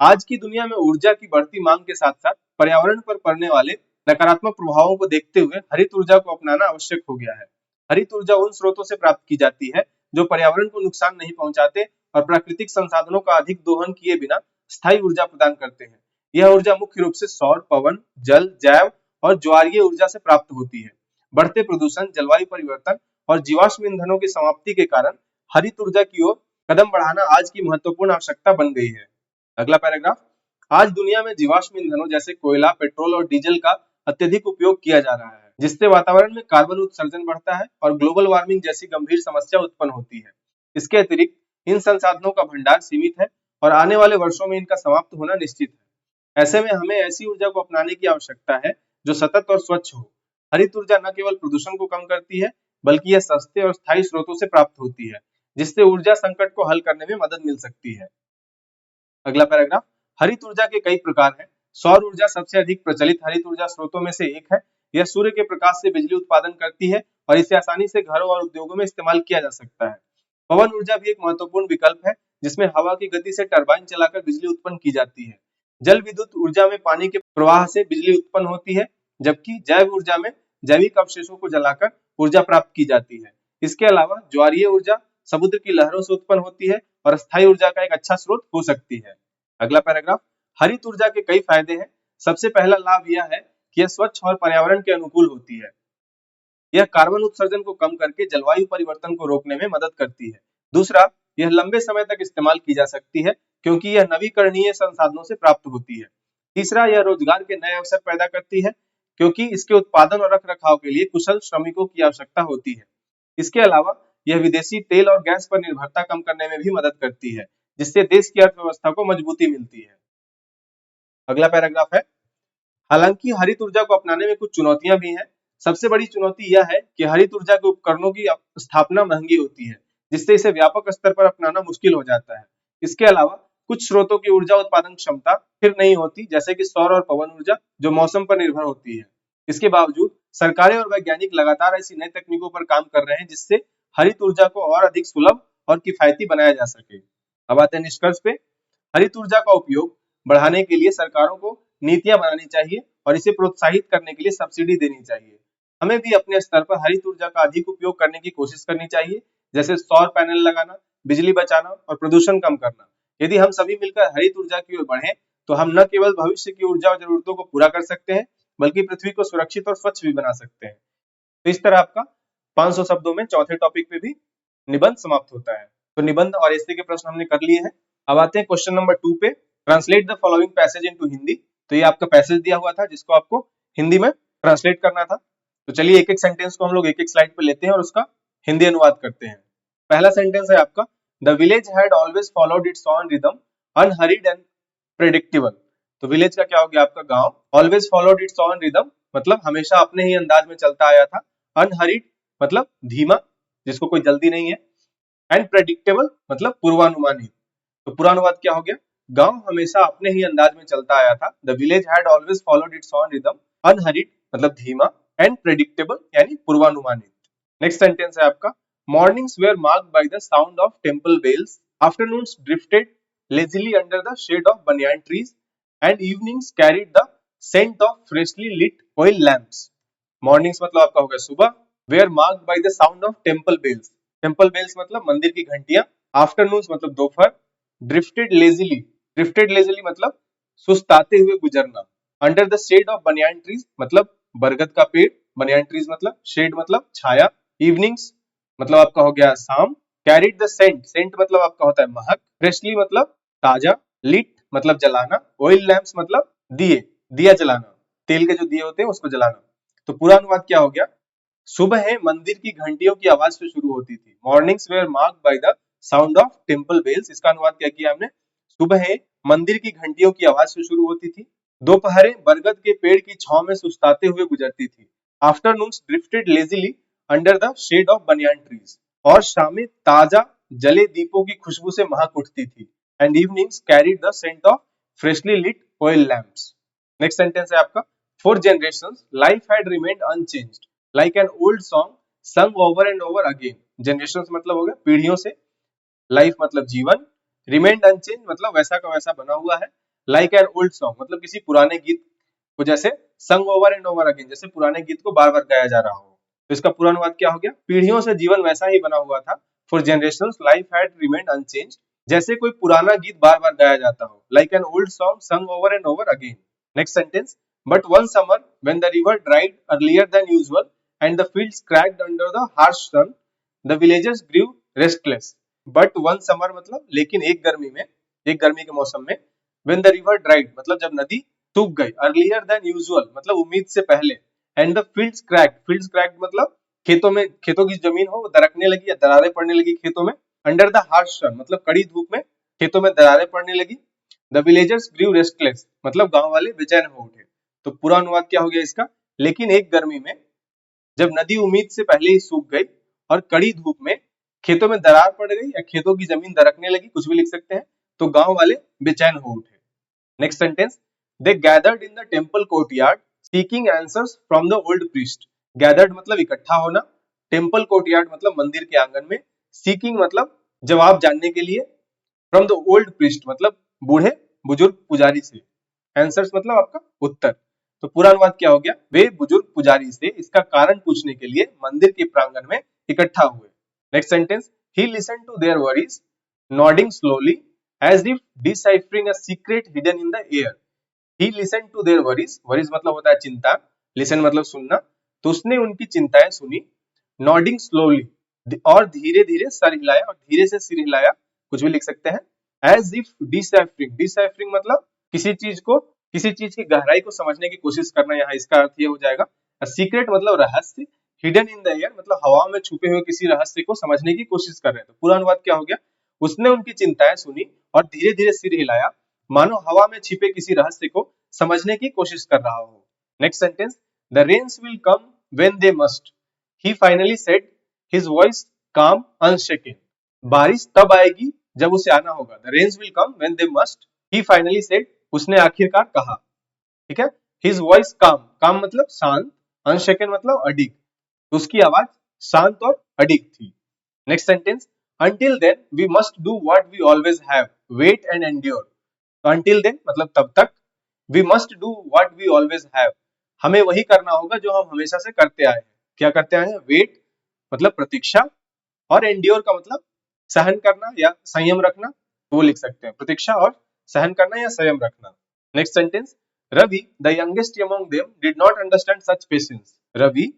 आज की दुनिया में ऊर्जा की बढ़ती मांग के साथ साथ पर्यावरण पर पड़ने वाले नकारात्मक प्रभावों को देखते हुए हरित ऊर्जा को अपनाना आवश्यक हो गया है। हरित ऊर्जा उन स्रोतों से प्राप्त की जाती है जो पर्यावरण को नुकसान नहीं पहुंचाते और प्राकृतिक संसाधनों का अधिक दोहन किए बिना स्थायी ऊर्जा प्रदान करते हैं। यह ऊर्जा मुख्य रूप से सौर, पवन, जल, जैव और ज्वारीय ऊर्जा से प्राप्त होती है। बढ़ते प्रदूषण, जलवायु परिवर्तन और जीवाश्म ईंधनों की समाप्ति के कारण हरित ऊर्जा की ओर कदम बढ़ाना आज की महत्वपूर्ण आवश्यकता बन गई है। अगला पैराग्राफ, आज दुनिया में जीवाश्म ईंधनों जैसे कोयला, पेट्रोल और डीजल का अत्यधिक उपयोग किया जा रहा है, जिससे वातावरण में कार्बन उत्सर्जन बढ़ता है और ग्लोबल वार्मिंग जैसी गंभीर समस्या उत्पन्न होती है। इसके अतिरिक्त इन संसाधनों का भंडार सीमित है और आने वाले वर्षों में इनका समाप्त होना निश्चित है। ऐसे में हमें ऐसी ऊर्जा को अपनाने की आवश्यकता है जो सतत और स्वच्छ हो। हरित ऊर्जा न केवल प्रदूषण को कम करती है बल्कि यह सस्ते और स्थायी स्रोतों से प्राप्त होती है, जिससे ऊर्जा संकट को हल करने में मदद मिल सकती है। अगला पैराग्राफ, हरित ऊर्जा के कई प्रकार हैं। सौर ऊर्जा सबसे अधिक प्रचलित हरित ऊर्जा स्रोतों में से एक है। यह सूर्य के प्रकाश से बिजली उत्पादन करती है और इसे आसानी से घरों और उद्योगों में इस्तेमाल किया जा सकता है। पवन ऊर्जा भी एक महत्वपूर्ण विकल्प है जिसमें हवा की गति से टरबाइन चलाकर बिजली उत्पन्न की जाती है। जल विद्युत ऊर्जा में पानी के प्रवाह से बिजली उत्पन्न होती है, जबकि जैव ऊर्जा में जैविक अवशेषों को जलाकर ऊर्जा प्राप्त की जाती है। इसके अलावा ज्वारीय ऊर्जा समुद्र की लहरों से उत्पन्न होती है और स्थायी ऊर्जा का एक अच्छा स्रोत हो सकती है। अगला पैराग्राफ, हरित ऊर्जा के कई फायदे हैं। सबसे पहला लाभ यह है कि यह स्वच्छ और पर्यावरण के अनुकूल होती है। यह कार्बन उत्सर्जन को कम करके जलवायु परिवर्तन को रोकने में मदद करती है। दूसरा, यह लंबे समय तक इस्तेमाल की जा सकती है क्योंकि यह नवीकरणीय संसाधनों से प्राप्त होती है। तीसरा, यह रोजगार के नए अवसर पैदा करती है क्योंकि इसके उत्पादन और रखरखाव के लिए कुशल श्रमिकों की आवश्यकता होती है। इसके अलावा यह विदेशी तेल और गैस पर निर्भरता कम करने में भी मदद करती है, जिससे देश की अर्थव्यवस्था को मजबूती मिलती है। अगला पैराग्राफ है, हालांकि हरित ऊर्जा को अपनाने में कुछ चुनौतियां भी हैं। सबसे बड़ी चुनौती यह है कि हरित ऊर्जा के उपकरणों की स्थापना महंगी होती है, जिससे इसे व्यापक स्तर पर अपनाना मुश्किल हो जाता है। इसके अलावा कुछ स्रोतों की ऊर्जा उत्पादन क्षमता स्थिर नहीं होती, जैसे कि सौर और पवन ऊर्जा, जो मौसम पर निर्भर होती है। इसके बावजूद सरकारें और वैज्ञानिक लगातार ऐसी नई तकनीकों पर काम कर रहे हैं जिससे हरित ऊर्जा को और अधिक सुलभ और किफायती बनाया जा सके। अब आते हैं निष्कर्ष पे। हरित ऊर्जा का उपयोग बढ़ाने के लिए सरकारों को नीतियां बनानी चाहिए और इसे प्रोत्साहित करने के लिए सब्सिडी देनी चाहिए। हमें भी अपने स्तर पर हरित ऊर्जा का अधिक उपयोग करने की कोशिश करनी चाहिए, जैसे सौर पैनल लगाना, बिजली बचाना और प्रदूषण कम करना। यदि हम सभी मिलकर हरित ऊर्जा की ओर बढ़ें तो हम न केवल भविष्य की ऊर्जा जरूरतों को पूरा कर सकते हैं बल्कि पृथ्वी को सुरक्षित और स्वच्छ भी बना सकते हैं। तो इस तरह आपका 500 शब्दों में चौथे टॉपिक पे भी निबंध समाप्त होता है। तो निबंध और ऐसे के प्रश्न हमने कर लिए हैं। अब आते हैं क्वेश्चन नंबर 2 पे। Translate the following passage into Hindi. तो ये आपका पैसेज दिया हुआ था जिसको आपको हिंदी में ट्रांसलेट करना था। तो चलिए एक एक सेंटेंस को हम लोग एक एक स्लाइड पे लेते हैं और उसका हिंदी अनुवाद करते हैं। पहला सेंटेंस है आपका, the village had always followed its own rhythm, unhurried and predictable. तो विलेज का क्या हो गया आपका गांव। Always followed its own rhythm मतलब हमेशा अपने ही अंदाज में चलता आया था। अनहरीड मतलब धीमा, जिसको कोई जल्दी नहीं है। एंड प्रेडिक्टेबल मतलब पूर्वानुमानित। तो पूरा अनुवाद क्या हो गया, गांव हमेशा अपने ही अंदाज में चलता आया था। The village had always followed its own rhythm, unhurried मतलब धीमा, एंड प्रेडिक्टेबल यानी पूर्वानुमानित। नेक्स्ट सेंटेंस है आपका, mornings were marked by the sound of temple bells, afternoons drifted lazily under the shade of banyan trees and evenings carried the scent of freshly lit oil lamps. Mornings मतलब आपका हो गया सुबह, were marked by the sound of temple bells, temple bells मतलब मंदिर की घंटियां, afternoons मतलब दोपहर, ड्रिफ्टेड लेजिली मतलब सुस्ताते हुए गुजरना, under the shade of banyan trees मतलब बरगद का पेड़, बनियान ट्रीज मतलब शेड मतलब छाया, इवनिंग्स मतलब आपका हो गया शाम, कैरीड द सेंट, सेंट मतलब आपका होता है महक, फ्रेशली मतलब ताजा, लिट मतलब जलाना, ऑयल लैम्प्स मतलब दिए, दिया जलाना, तेल के जो दिए होते हैं उसको जलाना। तो पूरा अनुवाद क्या हो गया, सुबह मंदिर की घंटियों की आवाज से शुरू होती थी, mornings were marked by the sound of temple bells, इसका अनुवाद क्या किया हमने, सुबह मंदिर की घंटियों की आवाज से शुरू होती थी, दोपहरें बरगद के पेड़ की छांव में सुस्ताते हुए गुजरती थी, afternoons drifted lazily under the shade of banyan trees, और शामें ताजा जले दीपों की खुशबू से महक उठती थी, and evenings carried the scent of freshly lit oil lamps. Next sentence है आपका, for generations life had remained unchanged like an old song sung over and over again, generations मतलब हो गया पीढ़ियों से, लाइफ मतलब जीवन, रिमेन्ड अनचेंज मतलब वैसा का वैसा बना हुआ है, लाइक एन ओल्ड सॉन्ग मतलब किसी पुराने गीत को जैसे संग ओवर एंड ओवर अगेन, जैसे पुराने गीत को बार बार गाया जा रहा हो। तो इसका पूरा अनुवाद क्या हो गया, पीढ़ियों से जीवन वैसा ही बना हुआ था, for generations life had remained unchanged, जैसे कोई पुराना गीत बार बार गाया जाता हो, लाइक एन ओल्ड सॉन्ग संग over and over again. Next sentence, but one summer when the river dried earlier than usual and the fields cracked under the harsh sun, the villagers grew restless. But one summer मतलब लेकिन एक गर्मी में, एक गर्मी के मौसम में, when the river dried मतलब जब नदी सूख गई, earlier than usual मतलब उम्मीद से पहले, and the fields cracked मतलब खेतों में, खेतों की जमीन हो वो दरकने लगी या दरारें पड़ने लगी खेतों में, under the harsh sun मतलब कड़ी धूप में खेतों में दरारें पड़ने लगी, the villagers grew restless मतलब गांव वाले बेचैन हो उठे। तो पूरा अनुवाद क्या हो गया इसका, लेकिन एक गर्मी में जब नदी उम्मीद से पहले ही सूख गई और कड़ी धूप में खेतों में दरार पड़ गई या खेतों की जमीन दरकने लगी, कुछ भी लिख सकते हैं, तो गांव वाले बेचैन हो उठे। Next sentence, they gathered in the temple courtyard seeking answers from the old priest, gathered मतलब इकट्ठा होना, टेम्पल कोर्टयार्ड मतलब मंदिर के आंगन में, सीकिंग मतलब जवाब जानने के लिए, फ्रॉम द ओल्ड प्रीस्ट मतलब बूढ़े बुजुर्ग पुजारी से, आंसर्स मतलब आपका उत्तर। तो पूरा अनुवाद क्या हो गया, वे बुजुर्ग पुजारी से इसका कारण पूछने के लिए मंदिर के प्रांगण में इकट्ठा हुए। Next sentence, he listen to their worries nodding slowly as if deciphering a secret hidden in the air, he listen to their worries, worries मतलब होता है चिंता, लिसन मतलब सुनना, तो उसने उनकी चिंताएं सुनी, नॉडिंग स्लोली और धीरे धीरे सर हिलाया, और धीरे से सिर हिलाया, कुछ भी लिख सकते हैं, एज इफ डिसाइफरिंग मतलब किसी चीज को, किसी चीज की गहराई को समझने की कोशिश करना, यहाँ इसका अर्थ ये हो जाएगा। सीक्रेट मतलब रहस्य, हिडन इन द एयर मतलब हवा में छुपे हुए किसी रहस्य को समझने की कोशिश कर रहे हैं। तो पूरा अनुवाद क्या हो गया, उसने उनकी चिंताएं सुनी और धीरे धीरे सिर हिलाया, मानो हवा में छिपे किसी रहस्य को समझने की कोशिश कर रहा हो। Next sentence, the rains will come when they must, he finally said, his voice calm unshaken, बारिश तब आएगी जब उसे आना होगा, the rains will come when they must, he finally said उसने आखिरकार कहा, ठीक है, हिज वॉइस काम, काम मतलब शांत, अनशेकन मतलब अडिग, तो उसकी आवाज शांत और अडिग थी। Next sentence, until then we must do what we always have, wait and endure, तो until then मतलब तब तक, we must do what we always have हमें वही करना होगा जो हम हमेशा से करते आए हैं। क्या करते आए हैं, वेट मतलब प्रतीक्षा, और एंड्योर का मतलब सहन करना या संयम रखना, तो वो लिख सकते हैं, प्रतीक्षा और सहन करना या संयम रखना। Next sentence, Ravi the youngest among them did not understand such patience, Ravi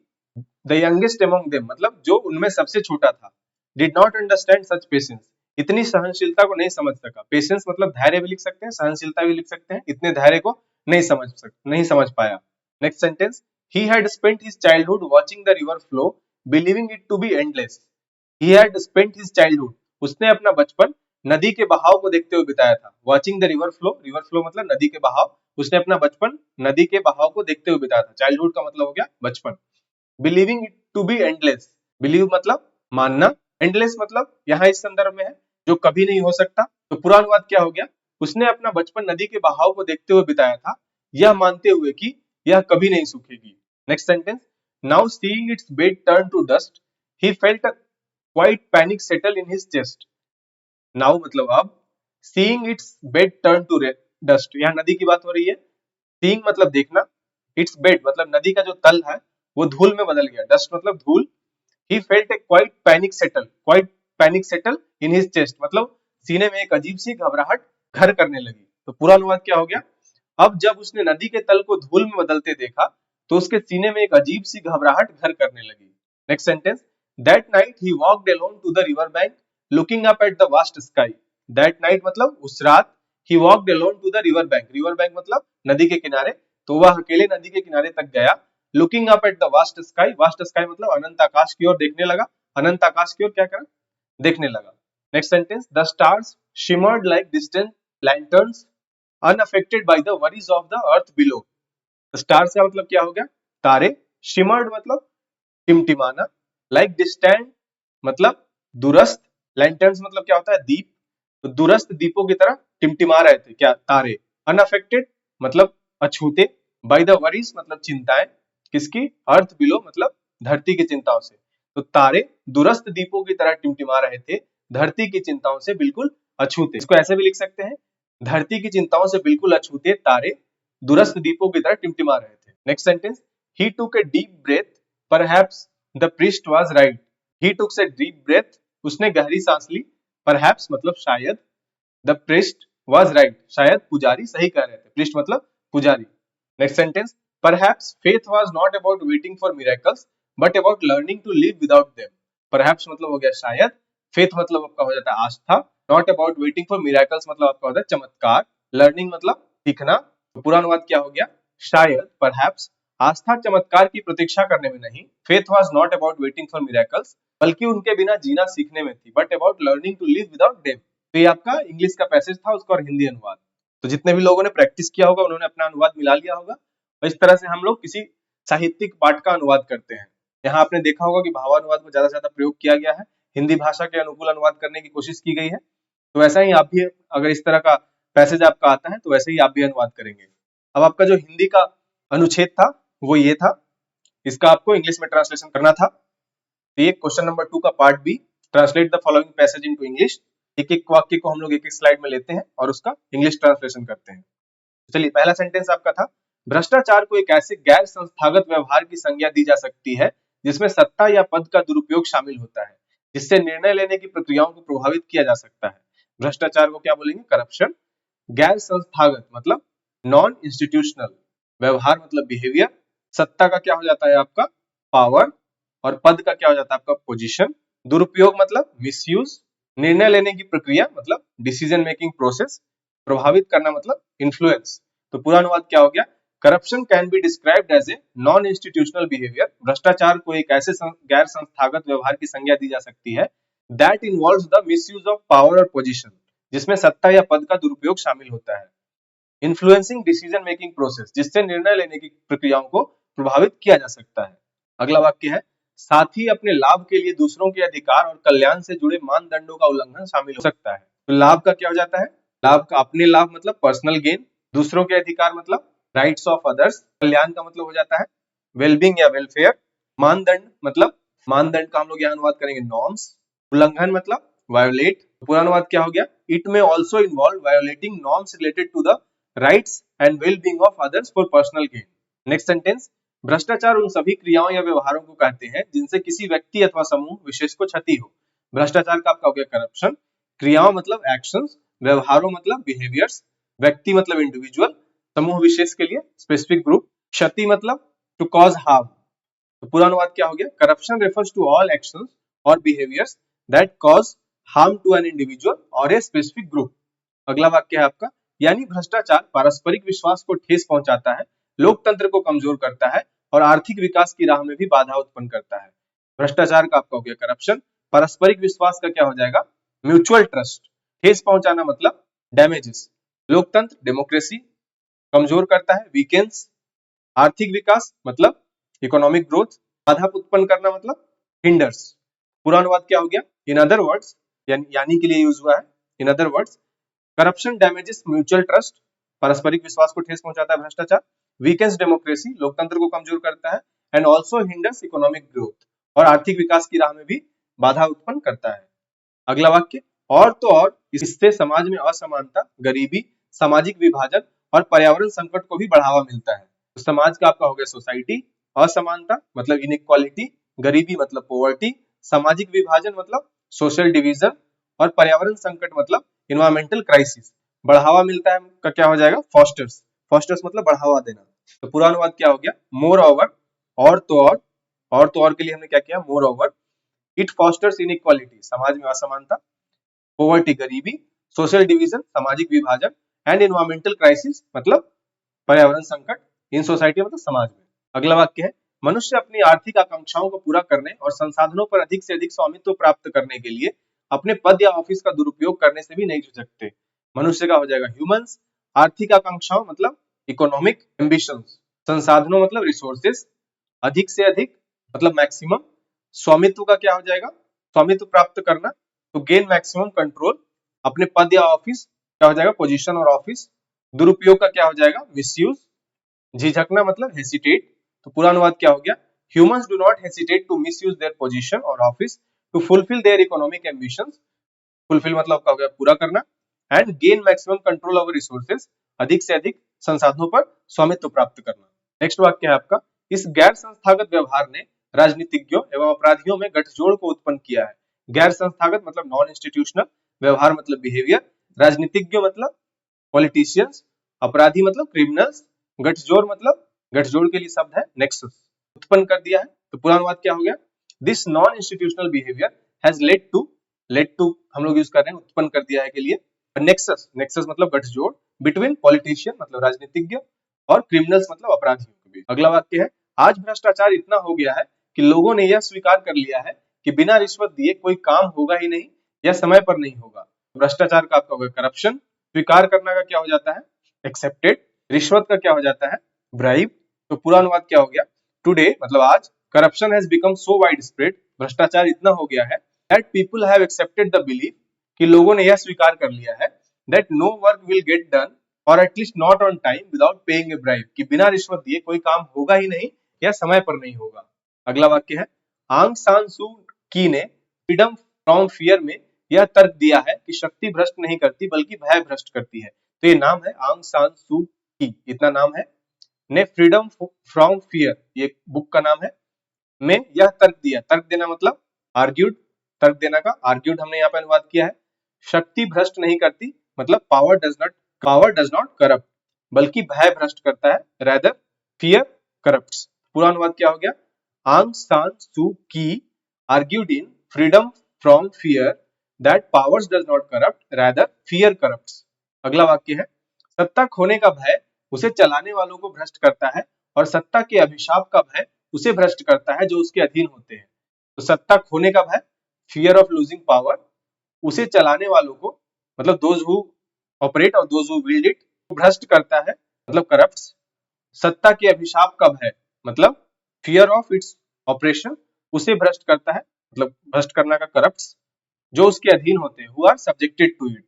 the youngest among them मतलब जो उनमें सबसे छोटा था, did not understand such patience इतनी सहनशीलता को नहीं समझ सका, पेशेंस मतलब धैर्य भी लिख सकते हैं, सहनशीलता भी लिख सकते हैं, इतने धैर्य को नहीं समझ पाया। Next sentence, he had spent his childhood watching the river flow believing it to be endless, he had spent his childhood उसने अपना बचपन नदी के बहाव को देखते हुए बिताया था, watching the river flow मतलब नदी के बहाव, उसने अपना बचपन नदी के बहाव को देखते हुए बिताया था, चाइल्डहुड का मतलब हो गया बचपन, believing it to be endless, believe मतलब मानना, एंडलेस मतलब यहाँ इस संदर्भ में है जो कभी नहीं हो सकता। तो पूरा अनुवाद क्या हो गया, उसने अपना बचपन नदी के बहाव को देखते हुए बिताया था, यह मानते हुए कि यह कभी नहीं सूखेगी। Next sentence, now seeing its bed turn to dust he felt a quiet panic settle in his chest. Now मतलब अब, seeing its bed turn to dust, यहाँ नदी की बात हो रही है। सीइंग मतलब देखना, इट्स बेड मतलब नदी का जो तल है वो धूल में बदल गया, डस्ट मतलब धूल। He felt A quite panic settle in his chest मतलब सीने में एक अजीब सी घबराहट घर करने लगी। तो पूरा अनुवाद क्या हो गया, अब जब उसने नदी के तल को धूल में बदलते देखा तो उसके सीने में एक अजीब सी घबराहट घर करने लगी। Next sentence, that night he walked alone to the river bank looking up at the vast sky. That night मतलब उस रात, he walked alone to the river bank मतलब नदी के किनारे, तो वह अकेले नदी के किनारे तक गया। Looking up at the vast sky मतलब अनंत आकाश की ओर देखने लगा, अनंत आकाश की ओर क्या करा, देखने लगा। Next sentence, the stars shimmered like distant lanterns unaffected by the worries of the earth below. Stars का मतलब क्या हो गया, तारे, शिमर्ड मतलब टिमटिमाना, लाइक डिस्टेंट मतलब दूरस्थ, लैंटर्न्स मतलब क्या होता है, दीप, तो दूरस्थ दीपों की तरह टिमटिमा रहे थे क्या, तारे। अनअफेक्टेड मतलब अछूते, बाय द वरीज मतलब चिंताएं, किसकी, अर्थ बिलो मतलब धरती की चिंताओं से। तो तारे दूरस्थ दीपों की तरह टिमटिमा रहे थे, धरती की चिंताओं से बिल्कुल अछूते। इसको ऐसे भी लिख सकते हैं, धरती की चिंताओं से बिल्कुल अछूते तारे दूरस्थ दीपों की तरह टिमटिमा रहे थे। Next sentence, he took a deep breath perhaps the priest was right. He took a deep breath, उसने गहरी सांस ली, परहैप्स मतलब शायद, द प्रीस्ट वाज राइट शायद पुजारी सही कह रहे थे, प्रीस्ट मतलब पुजारी। Next sentence, perhaps faith was not about waiting for miracles but about learning to live without them. Perhaps मतलब हो गया शायद, फेथ मतलब आपका हो जाता है आस्था, not about waiting for miracles मतलब आपका होता है चमत्कार, लर्निंग मतलब सीखना। तो पूरा अनुवाद क्या हो गया, शायद परहैप्स आस्था चमत्कार की प्रतीक्षा करने में नहीं, faith was not about waiting for miracles बल्कि उनके बिना जीना सीखने में थी, but about learning to live without them. तो ये आपका इंग्लिश का पैसेज था, उसका और हिंदी अनुवाद। तो जितने भी लोगों ने प्रैक्टिस किया होगा उन्होंने अपना अनुवाद मिला लिया होगा, और इस तरह से हम लोग किसी साहित्यिक पाठ का अनुवाद करते हैं। यहाँ आपने देखा होगा कि भावानुवाद को ज्यादा से ज्यादा प्रयोग किया गया है, हिंदी भाषा के अनुकूल अनुवाद करने की कोशिश की गई है। तो वैसा ही आप भी अगर इस तरह का पैसेज आपका आता है तो वैसे ही आप भी अनुवाद करेंगे। अब आपका जो हिंदी का अनुच्छेद था वो ये था, इसका आपको इंग्लिश में ट्रांसलेशन करना था। तो ये क्वेश्चन नंबर 2 का part B, translate the following passage into English. एक एक वाक्य को हम लोग एक एक स्लाइड में लेते हैं और उसका इंग्लिश ट्रांसलेशन करते हैं। चलिए, पहला सेंटेंस आपका था, भ्रष्टाचार को एक ऐसे गैर संस्थागत व्यवहार की संज्ञा दी जा सकती है जिसमें सत्ता या पद का दुरुपयोग शामिल होता है, जिससे निर्णय लेने की प्रक्रियाओं को प्रभावित किया जा सकता है। भ्रष्टाचार को क्या बोलेंगे, करप्शन। गैर संस्थागत मतलब नॉन इंस्टीट्यूशनल, व्यवहार मतलब बिहेवियर, सत्ता का क्या हो जाता है आपका, पावर, और पद का क्या हो जाता है आपका, पोजीशन। दुरुपयोग मतलब मिसयूज, निर्णय लेने की प्रक्रिया मतलब डिसीजन मेकिंग प्रोसेस, प्रभावित करना मतलब इन्फ्लुएंस। तो पूरा अनुवाद क्या हो गया, corruption can be described as a non institutional behaviour. भ्रष्टाचार को एक ऐसे गैर संस्थागत व्यवहार की संज्ञा दी जा सकती है that involves the misuse of power और पोजीशन, जिसमें सत्ता या पद का दुरुपयोग शामिल होता है। इन्फ्लुएंसिंग डिसीजन मेकिंग प्रोसेस, जिससे निर्णय लेने की प्रक्रियाओं को प्रभावित किया जा सकता है। अगला वाक्य है, साथ ही अपने लाभ के लिए दूसरों के अधिकार और कल्याण से जुड़े मानदंडों का उल्लंघन शामिल हो सकता है। तो लाभ का क्या हो जाता है, लाभ का अपने लाभ मतलब पर्सनल गेन, दूसरों के अधिकार मतलब राइट्स ऑफ अदर्स, कल्याण का मतलब हो जाता है वेलबींग या वेलफेयर, मानदंड मतलब, मानदंड का हम लोग यहाँ अनुवाद करेंगे नॉर्म्स, उल्लंघन मतलब वायोलेट। पूरा अनुवाद क्या हो गया, it may also involve violating norms related to the rights and wellbeing of others for personal gain. Next sentence, भ्रष्टाचार उन सभी क्रियाओं या व्यवहारों को कहते हैं जिनसे किसी व्यक्ति अथवा समूह विशेष को क्षति हो। भ्रष्टाचार का आपका हो गया करप्शन, क्रियाओं मतलब एक्शंस, व्यवहारों मतलब बिहेवियर्स, व्यक्ति मतलब इंडिविजुअल, समूह विशेष के लिए स्पेसिफिक ग्रुप, क्षति मतलब टू कॉज हार्म। तो पूरा अनुवाद क्या हो गया, corruption refers to all actions और behaviours that cause harm to an individual और ए स्पेसिफिक ग्रुप। अगला वाक्य है आपका, यानी भ्रष्टाचार पारस्परिक विश्वास को ठेस पहुंचाता है, लोकतंत्र को कमजोर करता है और आर्थिक विकास की राह में भी बाधा उत्पन्न करता है। भ्रष्टाचार का आपका हो गया करप्शन, पारस्परिक विश्वास का क्या हो जाएगा, म्यूचुअल ट्रस्ट, ठेस पहुंचाना मतलब डैमेजेस, लोकतंत्र डेमोक्रेसी, कमजोर करता है वीकेंस, आर्थिक विकास मतलब इकोनॉमिक ग्रोथ, बाधा उत्पन्न करना मतलब हिंडर्स। पूरा अनुवाद क्या हो गया, इन अदर वर्ड्स, यानी के लिए यूज हुआ है, in other words corruption damages mutual trust, पारस्परिक विश्वास को ठेस पहुंचाता है भ्रष्टाचार, वीकेंस डेमोक्रेसी, लोकतंत्र को कमजोर करता है, and also hinders economic growth, और आर्थिक विकास की राह में भी बाधा उत्पन्न करता है। अगला वाक्य, और तो और इससे समाज में असमानता, गरीबी, सामाजिक विभाजन और पर्यावरण संकट को भी बढ़ावा मिलता है। तो समाज का आपका हो गया सोसाइटी, असमानता मतलब इनइक्वालिटी, गरीबी मतलब पॉवर्टी, सामाजिक विभाजन मतलब सोशल डिवीजन, और पर्यावरण संकट मतलब इन्वायरमेंटल क्राइसिस। बढ़ावा मिलता है का क्या हो जाएगा, फॉस्टर्स। फॉस्टर्स मतलब बढ़ावा देना। तो पूरा अनुवाद क्या हो गया, मोर ओवर, और तो और तो और के लिए हमने क्या किया, more over, it fosters inequality, समाज में असमानता, पॉवर्टी गरीबी, सोशल डिवीजन सामाजिक विभाजन, एंड एनवायरमेंटल क्राइसिस मतलब पर्यावरण संकट इन सोसाइटी मतलब समाज में। अगला वाक्य है, मनुष्य अपनी आर्थिक आकांक्षाओं को पूरा करने और संसाधनों पर अधिक से अधिक स्वामित्व प्राप्त करने के लिए अपने पद या ऑफिस का दुरुपयोग करने से भी नहीं झिझकते। मनुष्य का हो जाएगा ह्यूमंस, आर्थिक आकांक्षाओं मतलब इकोनॉमिक एम्बिशंस, संसाधनों मतलब रिसोर्सेस, अधिक से अधिक मतलब मैक्सिमम, स्वामित्व का क्या हो जाएगा, स्वामित्व प्राप्त करना, तो गेन मैक्सिमम कंट्रोल, अपने पद या ऑफिस क्या हो जाएगा, पोजीशन और ऑफिस, दुरुपयोग का क्या हो जाएगा, मिसयूज, झिझकना मतलब हेसिटेट। तो पूरा अनुवाद क्या हो गया, humans do not hesitate to misuse their position और office to fulfil their economic ambitions, fulfil मतलब क्या हो गया, पूरा करना, and gain maximum control over resources, अधिक से अधिक संसाधनों पर स्वामित्व प्राप्त करना। नेक्स्ट वाक्य है आपका, इस गैर संस्थागत व्यवहार ने राजनीतिज्ञों एवं अपराधियों में गठजोड़ को उत्पन्न किया है। गैर संस्थागत मतलब नॉन इंस्टीट्यूशनल, व्यवहार मतलब बिहेवियर, राजनीतिज्ञ मतलब पॉलिटिशियंस, अपराधी मतलब क्रिमिनल्स, गठजोड़ मतलब गठजोड़ के लिए शब्द है नेक्सस, उत्पन्न कर दिया है। तो पूरा अनुवाद क्या हो गया, this non institutional behaviour has led to हम लोग यूज कर रहे हैं उत्पन्न कर दिया है के लिए, नेक्सस, नेक्सस मतलब गठजोड़, बिटवीन पॉलिटिशियन मतलब राजनीतिज्ञ और क्रिमिनल्स मतलब अपराधियों के बीच। अगला वाक्य है, आज भ्रष्टाचार इतना हो गया है कि लोगों ने यह स्वीकार कर लिया है कि बिना रिश्वत दिए कोई काम होगा ही नहीं या समय पर नहीं होगा। भ्रष्टाचार का आपका होगा करप्शन, स्वीकार करना का क्या हो जाता है, एक्सेप्टेड, रिश्वत का क्या हो जाता है, ब्राइब। तो पूरा अनुवाद क्या हो गया, टुडे मतलब आज, corruption has become so widespread, भ्रष्टाचार इतना हो गया है, that people have accepted the belief, कि लोगों ने यह स्वीकार कर लिया है, that no work will get done और at least not on time without paying a bribe, कि बिना रिश्वत दिए कोई काम होगा ही नहीं या समय पर नहीं होगा। अगला वाक्य है, आंग सान सू की ने फ्रीडम फ्रॉम फियर में यह तर्क दिया है कि शक्ति भ्रष्ट नहीं करती बल्कि भय भ्रष्ट करती है। तो ये नाम है आंग सान सू की, इतना नाम है, ने फ्रीडम फ्रॉम फियर ये बुक का नाम है, में यह तर्क दिया, तर्क देना मतलब आर्ग्यूड, तर्क देना का आर्ग्यूड हमने यहाँ पे अनुवाद किया है। शक्ति भ्रष्ट नहीं करती मतलब पावर डज नॉट करप्ट, बल्कि भय भ्रष्ट करता है, रेदर फियर करप्ट्स। पूरा अनुवाद क्या हो गया, आंग सान सू की argued in freedom from fear that powers does not corrupt rather fear corrupts. अगला वाक्य है, सत्ता खोने का भय उसे चलाने वालों को भ्रष्ट करता है और सत्ता के अभिशाप का भय उसे भ्रष्ट करता है जो उसके अधीन होते हैं। तो सत्ता खोने का भय, फियर ऑफ लूजिंग पावर, उसे चलाने वालों को मतलब दोज हु ऑपरेट और दोज हु विल्ड इट भ्रष्ट करता है मतलब करप्ट्स। सत्ता के अभिशाप का भय मतलब फियर ऑफ इट्स ऑपरेशन, उसे भ्रष्ट करता है मतलब भ्रष्ट करना का करप्ट्स, जो उसके अधीन होते हैं, who are subjected to it.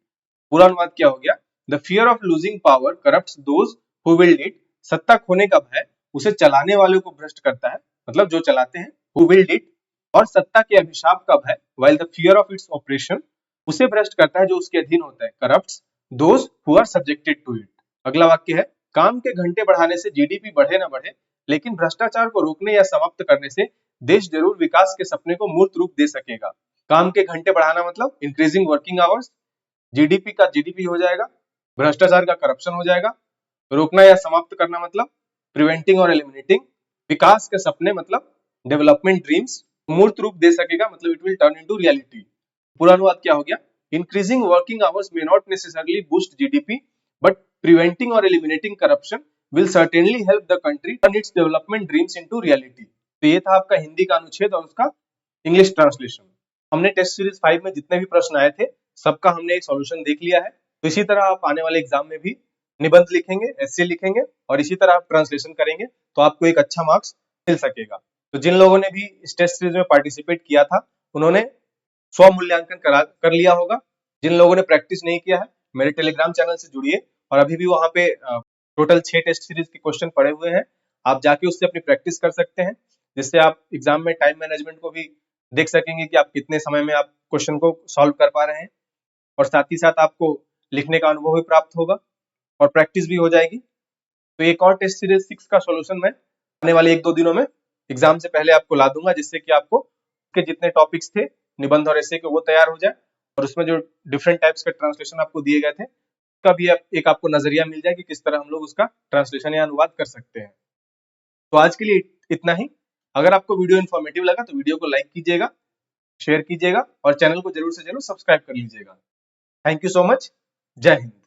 पूरा अनुवाद क्या हो गया, the fear of losing power corrupts those who wield it, सत्ता खोने का भय उसे चलाने वालों को भ्रष्ट करता है मतलब जो चलाते हैं, हु विल्ड इट, और सत्ता के अभिशाप का भय while the fear of its operation उसे भ्रष्ट करता है जो उसके अधीन होता है, corrupts those who are subjected to it. अगला वाक्य है, काम के घंटे बढ़ाने से जीडीपी बढ़े ना बढ़े, लेकिन भ्रष्टाचार को रोकने या समाप्त करने से देश जरूर विकास के सपने को मूर्त रूप दे सकेगा। काम के घंटे बढ़ाना मतलब इंक्रीजिंग वर्किंग आवर्स, जीडीपी का जीडीपी हो जाएगा, भ्रष्टाचार का करप्शन हो जाएगा, रोकना या समाप्त करना मतलब प्रिवेंटिंग और एलिमिनेटिंग, विकास के सपने मतलब डेवलपमेंट ड्रीम्स, मूर्त रूप दे सकेगा मतलब it will turn into reality. पूरा अनुवाद क्या हो गया, increasing working hours may not necessarily boost GDP but preventing और eliminating corruption will certainly help the country turn its development dreams into reality. तो ये था आपका हिंदी का अनुच्छेद और उसका इंग्लिश ट्रांसलेशन। हमने टेस्ट सीरीज 5 में जितने भी प्रश्न आए थे सबका हमने एक सॉल्यूशन देख लिया है। तो इसी तरह आप आने वाले एग्जाम में भी निबंध लिखेंगे, एस्से लिखेंगे और इसी तरह आप ट्रांसलेशन करेंगे तो आपको एक अच्छा मार्क्स मिल सकेगा। तो जिन लोगों ने भी इस टेस्ट सीरीज में पार्टिसिपेट किया था उन्होंने स्व मूल्यांकन कर लिया होगा। जिन लोगों ने प्रैक्टिस नहीं किया है मेरे टेलीग्राम चैनल से जुड़िए और अभी भी वहां पे टोटल 6 टेस्ट सीरीज के क्वेश्चन पड़े हुए हैं, आप जाके उससे अपनी प्रैक्टिस कर सकते हैं, जिससे आप एग्जाम में टाइम मैनेजमेंट को भी देख सकेंगे कि आप कितने समय में आप क्वेश्चन को सॉल्व कर पा रहे हैं, और साथ ही साथ आपको लिखने का अनुभव भी प्राप्त होगा और प्रैक्टिस भी हो जाएगी। तो एक और टेस्ट सीरीज 6 का सॉल्यूशन मैं आने वाले 1-2 दिनों में एग्जाम से पहले आपको ला दूंगा, जिससे कि आपको के जितने टॉपिक्स थे निबंध और ऐसे के वो तैयार हो जाए, और उसमें जो डिफरेंट टाइप्स के ट्रांसलेशन आपको दिए गए थे उसका भी एक आपको नजरिया मिल जाए कि किस तरह हम लोग उसका ट्रांसलेशन या अनुवाद कर सकते हैं। तो आज के लिए इतना ही। अगर आपको वीडियो इन्फॉर्मेटिव लगा तो वीडियो को लाइक कीजिएगा, शेयर कीजिएगा और चैनल को जरूर से जरूर सब्सक्राइब कर लीजिएगा। Thank you so much. जय हिंद।